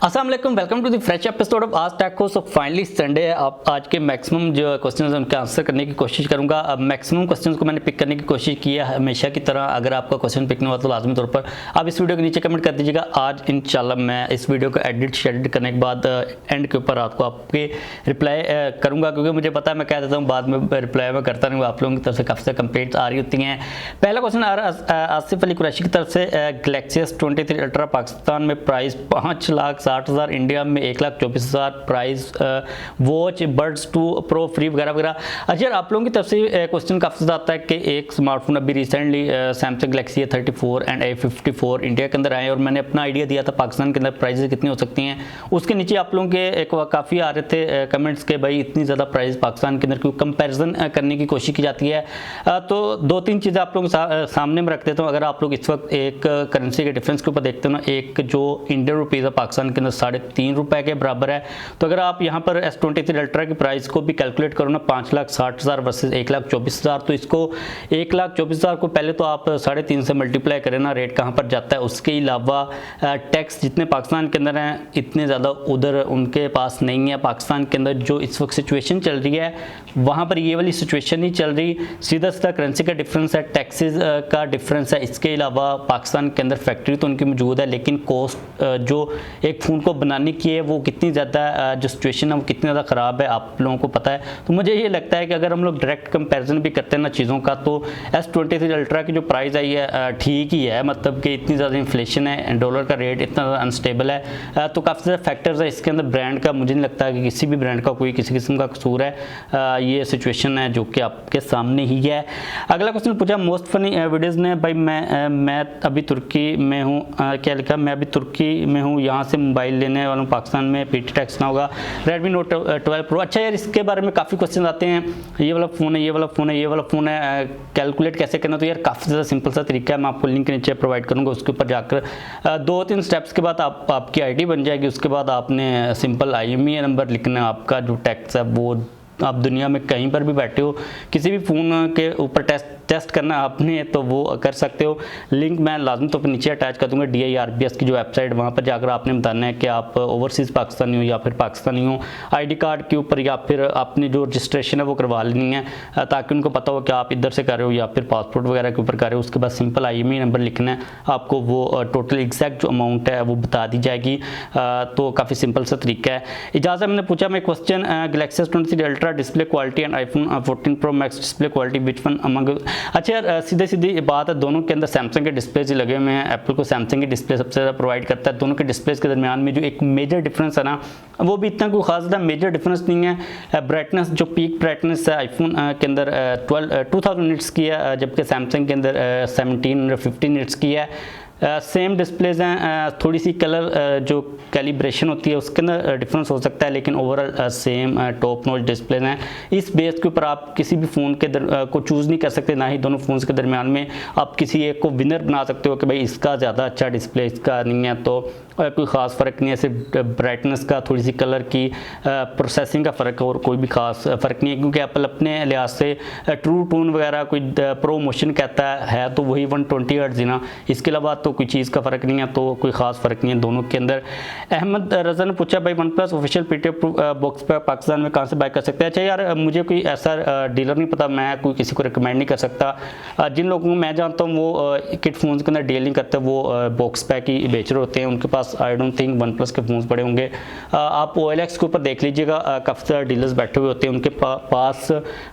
अस्सलाम वालेकुम, welcome to the fresh episode of Aaj tech को। सो फाइनली संडे है। आप आज के मैक्सिमम जो क्वेश्चंस हैं उनके आंसर करने की कोशिश करूंगा। अब मैक्सिमम क्वेश्चंस को मैंने पिक करने की कोशिश की है हमेशा की तरह। अगर आपका क्वेश्चन पिक नहीं हुआ तो लाजमी तौर पर आप इस वीडियो के नीचे कमेंट कर दीजिएगा। आज इंशाल्लाह मैं इस वीडियो को एडिट शेडिट करने के बाद एंड के ऊपर आपको आपके रिप्लाई करूँगा, क्योंकि मुझे पता है मैं कह देता हूँ बाद में रिप्लाई में करता नहीं हूँ। आप लोगों की तरफ से काफ़ी सारी कंप्लेंट्स आ रही होती हैं। पहला क्वेश्चन आ रहा है आसिफ अली कुरैशी की तरफ से, गैलेक्सी S23 अल्ट्रा पाकिस्तान में प्राइस 5,60,000, इंडिया में 1,24,000 price, watch birds 2 pro free वगैरह वगैरह। अच्छा, आप लोगों की तरफ से क्वेश्चन काफ़ी ज़्यादा आता है कि एक स्मार्टफोन अभी recently Samsung Galaxy A34 and A54 India के अंदर आए और मैंने अपना आइडिया दिया था पाकिस्तान के अंदर प्राइसेस कितनी हो सकती हैं। उसके नीचे आप लोगों के काफ़ी आ रहे थे कमेंट्स के भाई इतनी ज़्यादा प्राइस पाकिस्तान के अंदर क्यों, कंपेरिजन करने की कोशिश की जाती है। तो दो तीन चीज़ें आप लोगों के सामने में रख देता हूँ। अगर आप लोग इस वक्त एक करेंसी के डिफरेंस के ऊपर देखते हो ना, एक जो इंडियन रुपीज़ है पाकिस्तान के अंदर 3.5 रुपए के बराबर है। तो अगर आप यहाँ पर S23 अल्ट्रा की प्राइस को भी कैलकुलेट करो ना, 5,60,000 वर्सेस 1,24,000, तो इसको 1,24,000 को पहले तो आप 3.5 से मल्टीप्लाई करें ना, रेट कहाँ पर जाता है। उसके अलावा टैक्स जितने पाकिस्तान के अंदर हैं इतने ज़्यादा उधर उनके पास नहीं है। पाकिस्तान के अंदर जो इस वक्त सिचुएशन चल रही है वहाँ पर ये वाली सिचुएशन नहीं चल रही। सीधा सीधा करेंसी का डिफरेंस है, टैक्सेस का डिफरेंस है। इसके अलावा पाकिस्तान के अंदर फैक्ट्री तो उनकी मौजूद है, लेकिन कॉस्ट जो एक फ़ोन को बनाने की है वो कितनी ज़्यादा जो सिचुएशन है वो कितनी ज़्यादा ख़राब है आप लोगों को पता है। तो मुझे ये लगता है कि अगर हम लोग डायरेक्ट कंपैरिजन भी करते हैं ना चीज़ों का, तो S23 अल्ट्रा की जो प्राइस आई है ठीक ही है। मतलब कि इतनी ज़्यादा इन्फ्लेशन है, डॉलर का रेट इतना ज़्यादा अनस्टेबल है, तो काफ़ी ज़्यादा फैक्टर्स है इसके अंदर। ब्रांड का मुझे नहीं लगता कि किसी भी ब्रांड का कोई किसी किस्म का कसूर है। ये सिचुएशन है जो कि आपके सामने ही है। अगला क्वेश्चन पूछा मोस्ट फनी वीडियोज़ ने, भाई मैं अभी तुर्की में हूँ, क्या लिखा, मैं अभी तुर्की में हूँ, यहाँ से मोबाइल लेने वाला हूँ, पाकिस्तान में PT टैक्स ना होगा, Redmi Note 12 Pro। अच्छा यार, इसके बारे में काफ़ी क्वेश्चन आते हैं, ये वाला फ़ोन है, ये वाला फ़ोन है, ये वाला फ़ोन है, कैलकुलेट कैसे करना। तो यार काफ़ी ज़्यादा सिंपल सा तरीका है, मैं आपको लिंक नीचे प्रोवाइड करूँगा। उसके ऊपर जाकर 2-3 स्टेप्स के बाद आपकी ID बन जाएगी। उसके बाद आपने सिंपल IMEI नंबर लिखना है। आपका जो टैक्स है वो आप दुनिया में कहीं पर भी बैठे हो, किसी भी फ़ोन के ऊपर टेस्ट करना आपने तो वो कर सकते हो। लिंक मैं लाजमी तौर पर नीचे अटैच कर दूंगा। DIRBS की जो वेबसाइट, वहाँ पर जाकर आपने बताना है कि आप ओवरसीज़ पाकिस्तानी हो या फिर पाकिस्तानी हो। ID कार्ड के ऊपर या फिर आपने जो रजिस्ट्रेशन है वो करवा लेनी है, ताकि उनको पता हो कि आप इधर से कर रहे हो या फिर पासपोर्ट वगैरह के ऊपर कर रहे हो। उसके बाद सिंपल IMEI नंबर लिखना है, आपको वो टोटल एग्जैक्ट जो अमाउंट है वो बता दी जाएगी। तो काफ़ी सिंपल सा तरीका है। इजाज़त मैंने पूछा मैं question, Galaxy S23 ultra display quality and iPhone 14 Pro Max display quality which one among. अच्छा यार, सीधी बात है, दोनों के अंदर सैमसंग के डिस्प्लेज लगे हुए हैं। एप्पल को सैमसंग की डिस्प्ले सबसे ज़्यादा प्रोवाइड करता है। दोनों के डिस्प्लेज के दरमियान में जो एक मेजर डिफरेंस है ना, वो भी इतना कोई खास ज़्यादा मेजर डिफरेंस नहीं है। ब्राइटनेस, जो पीक ब्राइटनेस है आईफोन के अंदर 2000 निट्स की है, जबकि सैमसंग के अंदर 1750 निट्स की है। सेम डिस्प्लेज हैं, थोड़ी सी कलर जो कैलिब्रेशन होती है उसके अंदर डिफरेंस हो सकता है, लेकिन overall same top notch displays हैं। इस बेस के ऊपर आप किसी भी फ़ोन के को चूज़ नहीं कर सकते, ना ही दोनों फ़ोन्स के दरमियान में आप किसी एक को विनर बना सकते हो कि भाई इसका ज़्यादा अच्छा डिस्प्ले, इसका नहीं है। तो कोई ख़ास फ़र्क नहीं है, सिर्फ ब्राइटनेस का, थोड़ी सी कलर की, प्रोसेसिंग का फ़र्क है, और कोई भी ख़ास फ़र्क नहीं है। क्योंकि एप्पल अपने लिहाज से ट्रू टून वगैरह कोई प्रो मोशन कहता है तो वही 120 हर्ट्ज़ ना, इसके अलावा तो कोई चीज़ का फ़र्क नहीं है। तो कोई ख़ास फ़र्क नहीं है दोनों के अंदर। अहमद रज़ा ने पूछा भाई one plus official PDF box पर पाकिस्तान में कहाँ से बाय कर सकते हैं। अच्छा यार, मुझे कोई ऐसा डीलर नहीं पता, मैं कोई किसी को रिकमेंड नहीं कर सकता। जिन लोगों को मैं जानता हूँ वो किट फ़ोन्स के अंदर डील नहीं करते, वो बॉक्स पैक ही बेच रहे होते हैं। उनके पास I don't think OnePlus के फ़ोन्स पड़े होंगे। आप OLX के ऊपर देख लीजिएगा, काफ़ी सारे डीलर्स बैठे हुए होते हैं, उनके पास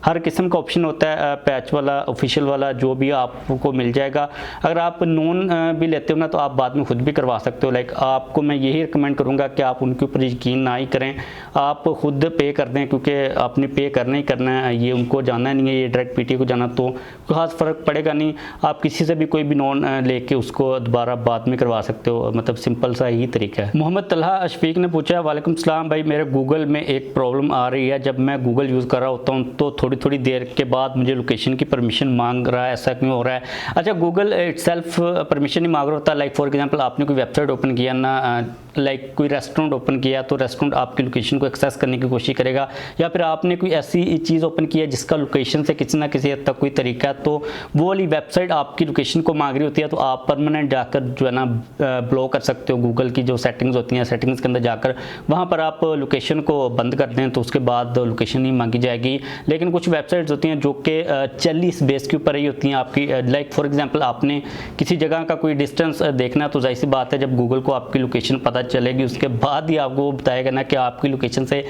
हर किस्म का ऑप्शन होता है, पैच वाला, ऑफिशियल वाला, जो भी आपको मिल जाएगा। अगर आप नॉन भी लेते हो ना तो आप बाद में खुद भी करवा सकते हो। लाइक आपको मैं यही रिकमेंड करूँगा कि आप उनके ऊपर यकीन ना ही करें, आप खुद पे कर दें, क्योंकि आपने पे करना ही करना है, ये उनको जाना नहीं है, ये डायरेक्ट PT को जाना, तो खास फ़र्क पड़ेगा नहीं। आप किसी से भी कोई भी नॉन लेके उसको दोबारा बाद में करवा सकते हो, मतलब सिंपल सा ही तरीका है। मोहम्मद तलहा अशफीक ने पूछा वालेकुम सलाम भाई, मेरे गूगल में एक प्रॉब्लम आ रही है, जब मैं गूगल यूज़ कर रहा होता हूँ तो थोड़ी देर के बाद मुझे लोकेशन की परमिशन मांग रहा है, ऐसा क्यों हो रहा है। अच्छा, गूगल इटसेल्फ परमिशन नहीं मांग रहा होता। लाइक फॉर एग्जांपल आपने कोई वेबसाइट ओपन किया ना, लाइक कोई रेस्टोरेंट ओपन किया तो रेस्टोरेंट आपकी लोकेशन को एक्सेस करने की कोशिश करेगा, या फिर आपने कोई ऐसी चीज़ ओपन किया जिसका लोकेशन से किसी ना किसी हद तक कोई तरीका है, तो वो वाली वेबसाइट आपकी लोकेशन को मांग रही होती है, तो आप परमानेंट जाकर जो है ना ब्लॉक कर सकते हो गूगल की जो सेटिंग्स होती हैं, सेटिंग्स के अंदर जाकर वहाँ पर आप लोकेशन को बंद कर दें तो उसके बाद लोकेशन नहीं मांगी जाएगी। लेकिन कुछ वेबसाइट्स होती हैं जो कि चली इस बेस के ऊपर ही होती हैं आपकी, लाइक फॉर एग्जांपल आपने किसी जगह का कोई डिस्टेंस देखना, तो जाहिर सी बात है जब गूगल को आपकी लोकेशन पता चलेगी उसके बाद ही आपको बताएगा ना कि आपकी लोकेशन से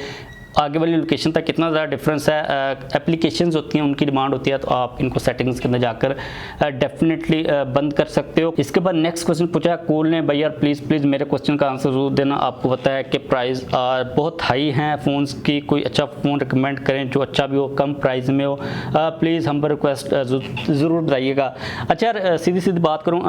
आगे वाली लोकेशन तक कितना ज़्यादा डिफरेंस है। एप्लीकेशंस होती हैं उनकी डिमांड होती है, तो आप इनको सेटिंग्स के अंदर जाकर डेफिनेटली बंद कर सकते हो। इसके बाद नेक्स्ट क्वेश्चन पूछा कूल ने, भैया प्लीज़ मेरे क्वेश्चन का आंसर ज़रूर देना। आपको पता है कि प्राइस बहुत हाई हैं फ़ोन्स की, कोई अच्छा फ़ोन रिकमेंड करें जो अच्छा भी हो, कम प्राइस में हो। प्लीज़ हम पर रिक्वेस्ट ज़रूर बताइएगा। अच्छा यार सीधी बात करूँ,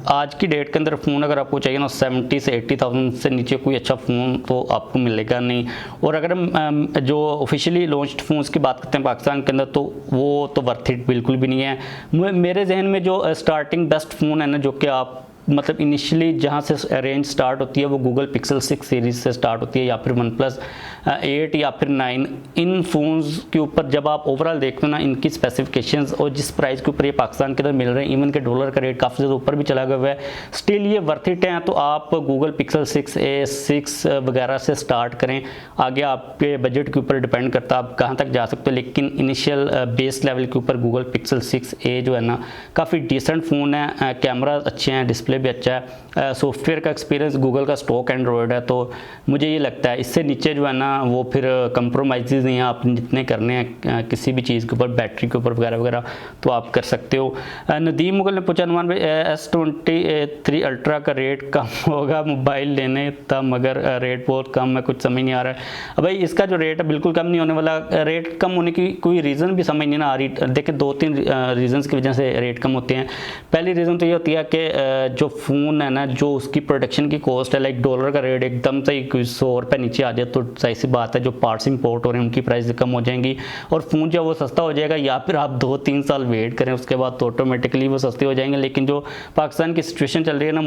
आज की डेट के अंदर फ़ोन अगर आपको चाहिए ना 70 से 80,000 से नीचे कोई अच्छा फ़ोन तो आपको मिलेगा नहीं। और अगर हम जो ऑफिशियली लॉन्च्ड फ़ोन्स की बात करते हैं पाकिस्तान के अंदर तो वो तो वर्थ इट बिल्कुल भी नहीं है। मेरे जहन में जो स्टार्टिंग बेस्ट फ़ोन है ना, जो कि आप मतलब इनिशियली जहाँ से रेंज स्टार्ट होती है वो गूगल पिक्सल 6 सीरीज़ से स्टार्ट होती है, या फिर OnePlus 8 या फिर 9। इन फ़ोन्स के ऊपर जब आप ओवरऑल देखते हो ना इनकी स्पेसिफिकेशंस और जिस प्राइस के ऊपर ये पाकिस्तान के अंदर मिल रहे हैं, इवन के डॉलर का रेट काफ़ी ज़्यादा ऊपर भी चला गया हुआ है, स्टिल ये वर्थ इट है। तो आप गूगल पिक्सल 6a 6 वगैरह से स्टार्ट करें, आगे आपके बजट के ऊपर डिपेंड करता है आप कहाँ तक जा सकते हो। लेकिन इनिशियल बेस लेवल के ऊपर गूगल पिक्सल 6a जो है ना काफ़ी डिसेंट फ़ोन है, कैमरा अच्छे हैं, डिस्प्ले भी अच्छा है, सॉफ्टवेयर का एक्सपीरियंस गूगल का स्टॉक एंड्रॉयड है। तो मुझे ये लगता है इससे नीचे जो है ना वो फिर कंप्रोमाइज़ नहीं है, आप जितने करने हैं किसी भी चीज़ के ऊपर, बैटरी के ऊपर वगैरह वगैरह तो आप कर सकते हो। नदीम मुगल ने पूछा अनुमान भाई S23 अल्ट्रा का रेट कम होगा, मोबाइल लेने था मगर रेट बहुत कम है, कुछ समझ नहीं आ रहा है। भाई इसका जो रेट है बिल्कुल कम नहीं होने वाला, रेट कम होने की कोई रीज़न भी समझ नहीं ना आ रही। देखिए 2-3 रीज़न्स की वजह से रेट कम होते हैं। पहली रीज़न तो ये होती है कि जो फ़ोन है ना जो उसकी प्रोडक्शन की कॉस्ट है, लाइक डॉलर का रेट एकदम से ही 100 रुपये नीचे आ जाए तो सही सी बात है जो पार्ट्स इंपोर्ट हो रहे हैं उनकी प्राइस कम हो जाएंगी और फ़ोन जो वो सस्ता हो जाएगा, या फिर आप 2-3 साल वेट करें उसके बाद तो ऑटोमेटिकली वो सस्ते हो जाएंगे। लेकिन जो पाकिस्तान की सिचुएशन चल रही है ना,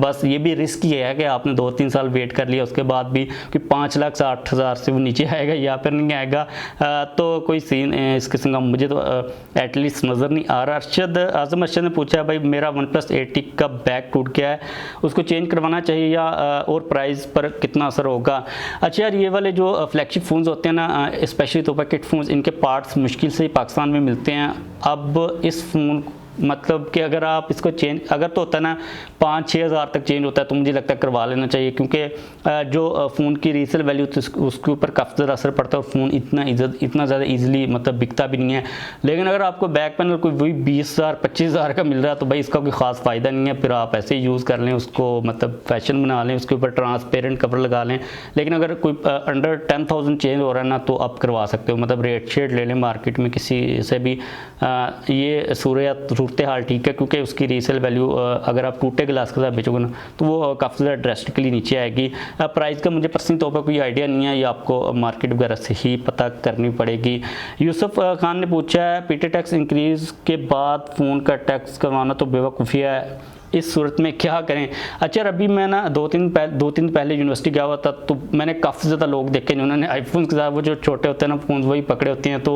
बस ये भी रिस्क ये है कि आपने 2-3 साल वेट कर लिया उसके बाद भी कि 5,60,000 से वो नीचे आएगा या फिर नहीं आएगा, तो कोई सीन इस किस्म का मुझे तो एटलीस्ट नज़र नहीं आ रहा। आज़म अर्शद ने पूछा भाई मेरा OnePlus 8T का बैक टूट गया है, उसको चेंज करवाना चाहिए या और प्राइस पर कितना असर होगा। अच्छा यार ये वाले जो फ्लैगशिप फ़ोन्स होते हैं ना, स्पेशली तो पैकेट फ़ोन्स, इनके पार्ट्स मुश्किल से ही पाकिस्तान में मिलते हैं। अब इस फ़ोन मतलब कि अगर आप इसको चेंज अगर तो होता है ना 5-6 हज़ार तक चेंज होता है तो मुझे लगता है करवा लेना चाहिए, क्योंकि जो फ़ोन की रीसेल वैल्यू उसके ऊपर काफ़ी ज़्यादा असर पड़ता है और फ़ोन इतना ज़्यादा ईजिली मतलब बिकता भी नहीं है। लेकिन अगर आपको बैक पैनल कोई वही 20,000-25,000 का मिल रहा है तो भाई इसका कोई ख़ास फ़ायदा नहीं है, फिर आप ऐसे ही यूज़ कर लें उसको, मतलब फैशन बना लें, उसके ऊपर ट्रांसपेरेंट कवर लगा लें। लेकिन अगर कोई अंडर 10,000 चेंज हो रहा है ना तो आप करवा सकते हो, मतलब रेट शेड ले लें मार्केट में किसी से भी। ये सूरत हाल ठीक है, क्योंकि उसकी रीसेल वैल्यू अगर आप टूटे गिलास के साथ बेचोगे ना तो वो काफ़ी ज़्यादा ड्रेस्टिकली नीचे आएगी। प्राइस का मुझे पर्सनली तौर पर कोई आइडिया नहीं है, ये आपको मार्केट वगैरह से ही पता करनी पड़ेगी। यूसुफ खान ने पूछा है पीटी टैक्स इंक्रीज़ के बाद फ़ोन का टैक्स करवाना तो बेवकूफ़ी है, इस सूरत में क्या करें। अच्छा अभी मैं ना 2-3 दिन पहले यूनिवर्सिटी गया हुआ था तो मैंने काफ़ी ज़्यादा लोग देखे जिन्होंने आईफोन के साथ वो जो छोटे होते हैं ना फ़ोन वही पकड़े होते हैं। तो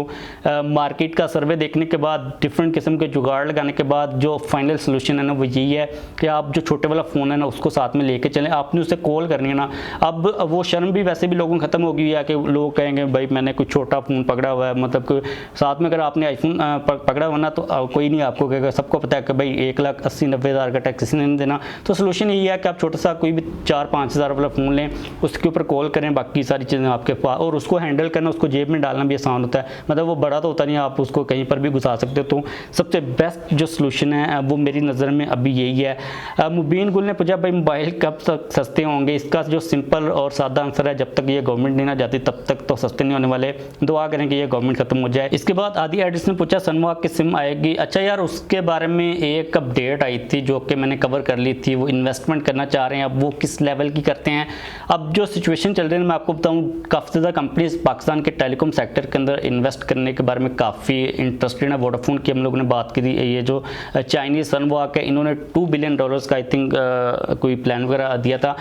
मार्केट का सर्वे देखने के बाद डिफरेंट किस्म के जुगाड़ लगाने के बाद जो फाइनल सोल्यूशन है ना वो यही है कि आप जो छोटे वाला फ़ोन है ना उसको साथ में लेके चलें, आपने उसे कॉल करनी है ना। अब वो शर्म भी वैसे भी लोगों ख़त्म हो गई है कि लोग कहेंगे भाई मैंने कोई छोटा फ़ोन पकड़ा हुआ है, मतलब कि साथ में अगर आपने आईफोन पकड़ा हुआ ना तो कोई नहीं आपको कहेगा, सबको पता है कि भाई 1,80,000-90,000 का टैक्स किसी ने नहीं देना। तो सोल्यूशन यही है कि आप छोटा सा कोई भी 4-5 हज़ार वाला फ़ोन लें, उसके ऊपर कॉल करें, बाकी सारी चीज़ें आपके पास, और उसको हैंडल करना, उसको जेब में डालना भी आसान होता है, मतलब वो बड़ा तो होता नहीं, आप उसको कहीं पर भी घुसा सकते हो। तो सबसे बेस्ट जो सोल्यूशन है वो मेरी नज़र में अभी यही है। मुबीन गुल ने पूछा भाई मोबाइल कब तक सस्ते होंगे, इसका जो सिंपल और सादा आंसर है जब तक ये गवर्नमेंट नहीं ना जाती तब तक तो सस्ते नहीं होने वाले, दुआ करें कि ये गवर्नमेंट खत्म हो जाए। इसके बाद आदि एडिस ने पूछा सनवॉक की सिम आएगी। अच्छा यार उसके बारे में एक अपडेट आई थी जो कि मैंने कवर कर ली थी, वो इन्वेस्टमेंट करना चाह रहे हैं, अब वो किस लेवल की करते हैं। अब जो सिचुएशन चल रही है मैं आपको बताऊं, काफ़ी ज़्यादा कंपनीज पाकिस्तान के टेलीकॉम सेक्टर के अंदर इन्वेस्ट करने के बारे में काफ़ी इंटरेस्टेड है। वोडाफोन की हम लोगों ने बात की थी, ये जो चाइनीज़ सनवॉक है इन्होंने $2 बिलियन का आई थिंक कोई प्लान वगैरह दिया था।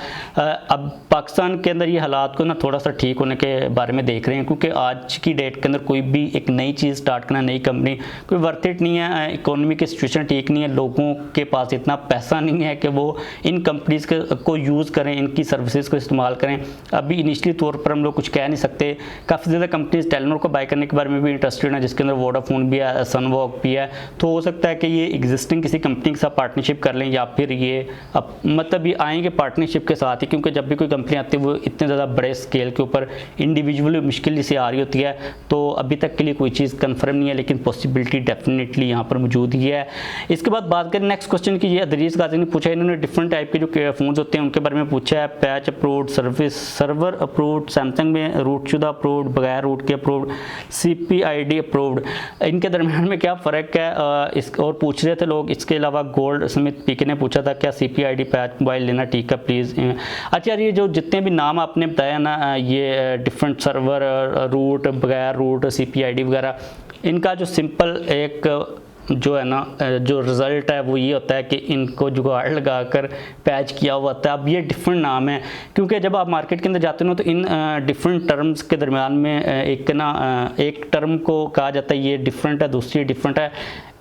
अब पाकिस्तान के अंदर ये हालात को ना थोड़ा सा ठीक होने के बारे में देख रहे हैं, क्योंकि आज की डेट के अंदर कोई भी एक नई चीज़ स्टार्ट करना, नई कंपनी कोई वर्थ इट नहीं है, इकोनॉमी की सिचुएशन ठीक नहीं है, लोगों के पास इतना पैसा नहीं है कि वो इन कंपनीज़ को यूज़ करें, इनकी सर्विसेज को इस्तेमाल करें। अभी इनिशियली तौर पर हम लोग कुछ कह नहीं सकते। काफ़ी ज़्यादा कंपनीज टेलीनॉर को बाय करने के बारे में भी इंटरेस्टेड है, जिसके अंदर वोडाफोन भी है, सनवॉक भी है। तो हो सकता है कि ये एग्जिस्टिंग किसी कंपनी के साथ पार्टनरशिप कर लें, या फिर ये मतलब ये आएंगे पार्टनरशिप के साथ ही, क्योंकि जब भी कोई कंपनी आती है वो इतने ज़्यादा बड़े स्केल के ऊपर इंडिविजुअली मुश्किल से आ रही होती है। तो अभी तक के लिए कोई चीज़ कंफर्म नहीं है, लेकिन पॉसिबिलिटी डेफिनेटली यहाँ पर मौजूद ही है। इसके बाद बात करें नेक्स्ट क्वेश्चन की, ये अदरीस गाजी ने पूछा, इन्होंने डिफरेंट टाइप के जो फ़ोन्स होते हैं उनके बारे में पूछा है। Patch approved, service server approved, Samsung में रूट शुदा अप्रूव्ड, बगैर रूट के अप्रूव्ड, CPID अप्रूव्ड, इनके दरमियान में क्या फ़र्क है इस और पूछ रहे थे लोग। इसके अलावा गोल्ड स्मिथ पीके ने पूछा था क्या CPID पैच मोबाइल लेना ठीक है प्लीज़। अच्छा यार, ये जो जितने भी नाम आपने बताया ना, ये डिफरेंट सर्वर, रूट, बगैर रूट, CPID वगैरह, इनका जो सिंपल एक जो है ना जो रिज़ल्ट है वो ये होता है कि इनको जुगाड़ लगाकर पैच किया हुआ होता है। अब ये डिफरेंट नाम है, क्योंकि जब आप मार्केट के अंदर जाते हो तो इन डिफरेंट टर्म्स के दरमियान में एक टर्म को कहा जाता है ये डिफरेंट है, दूसरी डिफरेंट है।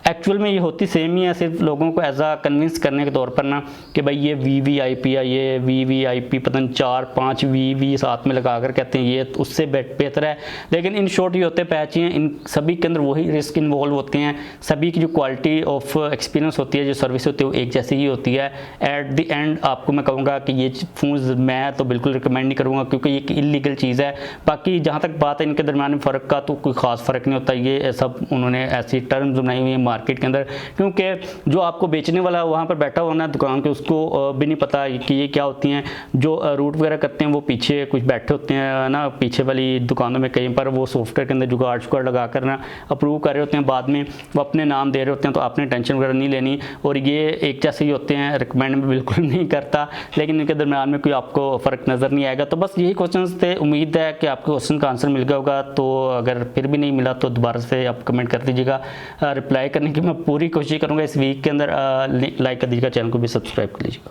एक्चुअल में ये होती सेम ही है, सिर्फ लोगों को एज आ कन्विंस करने के तौर पर ना कि भाई ये VVIP है, ये VVIP पता नहीं 4-5 VV साथ में लगा कर कहते हैं ये उससे बेहतर है। लेकिन इन शॉर्ट ये होते पैच हैं, इन सभी के अंदर वही रिस्क इन्वॉल्व होते हैं। सभी की जो क्वालिटी ऑफ एक्सपीरियंस होती है, जो सर्विस होती है, वो एक जैसी ही होती है। एट द एंड आपको मैं कहूँगा कि ये फ़ोन्स मैं तो बिल्कुल रिकमेंड नहीं करूँगा, क्योंकि ये एक इलीगल चीज़ है। बाकी जहाँ तक बात है इनके दरमियान में फ़र्क का, तो कोई ख़ास फ़र्क नहीं होता। ये सब उन्होंने ऐसी टर्म्स बनाई हुई है मार्केट के अंदर, क्योंकि जो आपको बेचने वाला वहाँ पर बैठा होना दुकान के, उसको भी नहीं पता कि ये क्या होती हैं। जो रूट वगैरह करते हैं वो पीछे कुछ बैठे होते हैं ना, पीछे वाली दुकानों में कहीं पर वो सॉफ्टवेयर के अंदर जुगाड़ लगा कर ना अप्रूव कर रहे होते हैं, बाद में वो अपने नाम दे रहे होते हैं। तो आपने टेंशन वगैरह नहीं लेनी, और ये एक जैसे ही होते हैं, रिकमेंड में बिल्कुल नहीं करता, लेकिन इनके दरमियान में कोई आपको फ़र्क नज़र नहीं आएगा। तो बस यही क्वेश्चन थे, उम्मीद है कि आपको क्वेश्चन का आंसर मिल गया होगा। तो अगर फिर भी नहीं मिला तो दोबारा से आप कमेंट कर दीजिएगा, रिप्लाई करने की मैं पूरी कोशिश करूँगा इस वीक के अंदर। लाइक कर दीजिएगा, चैनल को भी सब्सक्राइब कर लीजिएगा।